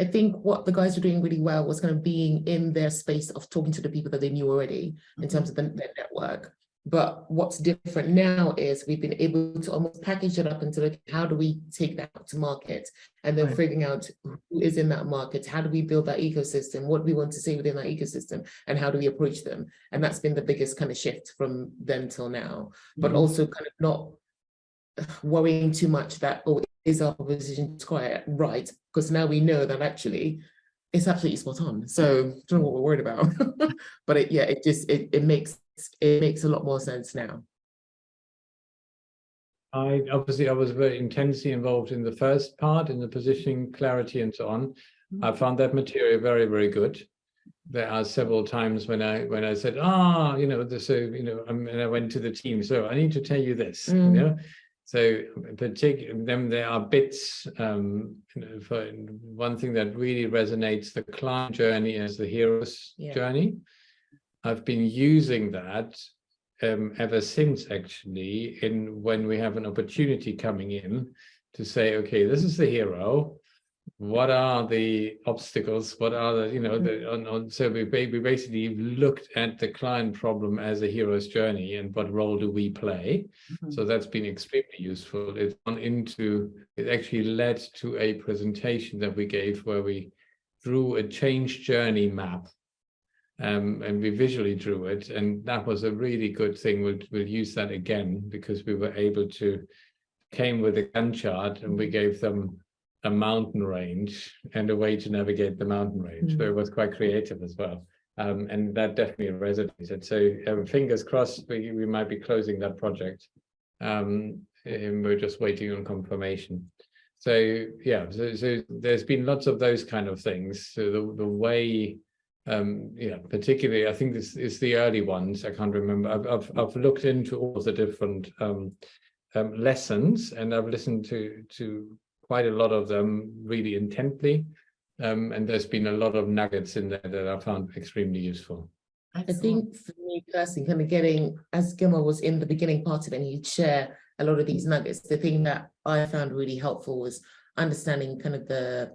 I think what the guys were doing really well was kind of being in their space of talking to the people that they knew already in terms of their network. But what's different now is we've been able to almost package it up into like, how do we take that out to market? And then figuring out who is in that market, how do we build that ecosystem, what do we want to say within that ecosystem, and how do we approach them? And that's been the biggest kind of shift from then till now. But also kind of not worrying too much that, oh, is our proposition quite right? Because now we know that actually it's absolutely spot on. So I don't know what we're worried about. But it makes a lot more sense now. I was very intensely involved in the first part, in the positioning, clarity, and so on. I found that material very, very good. There are several times when I said, and I went to the team, so I need to tell you this, So particularly, then there are bits, for one thing that really resonates, the client journey as the hero's journey. I've been using that ever since, actually, when we have an opportunity coming in to say, okay, this is the hero. What are the obstacles? What are the, so we basically looked at the client problem as a hero's journey and what role do we play? So that's been extremely useful. It actually led to a presentation that we gave where we drew a change journey map. And we visually drew it, and that was a really good thing. We'll use that again, because we were able to came with a Gantt chart, and we gave them a mountain range and a way to navigate the mountain range. So it was quite creative as well, and that definitely resonated. So fingers crossed, we might be closing that project. And we're just waiting on confirmation. So yeah, so there's been lots of those kind of things. So the way. Particularly, I think this is the early ones. I can't remember. I've looked into all the different lessons, and I've listened to quite a lot of them really intently. And there's been a lot of nuggets in there that I found extremely useful. I think for me personally, kind of getting, as Gilmar was in the beginning part of it, and he'd share a lot of these nuggets. The thing that I found really helpful was understanding kind of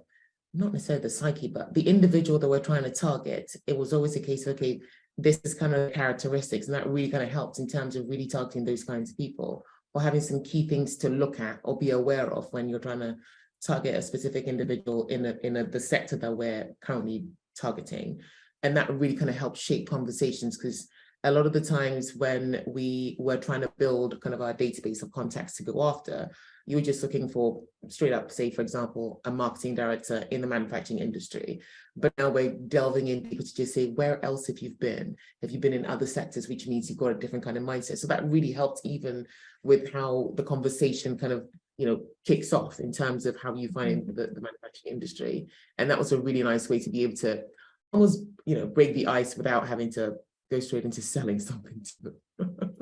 not necessarily the psyche, but the individual that we're trying to target. It was always a case of, okay, this is kind of characteristics, and that really kind of helped in terms of really targeting those kinds of people, or having some key things to look at or be aware of when you're trying to target a specific individual in the sector that we're currently targeting. And that really kind of helped shape conversations, because a lot of the times when we were trying to build kind of our database of contacts to go after, you were just looking for straight up, say, for example, a marketing director in the manufacturing industry. But now we're delving in people to just say, where else have you been? Have you been in other sectors, which means you've got a different kind of mindset. So that really helped even with how the conversation kind of, kicks off in terms of how you find the manufacturing industry. And that was a really nice way to be able to almost, break the ice without having to go straight into selling something to them.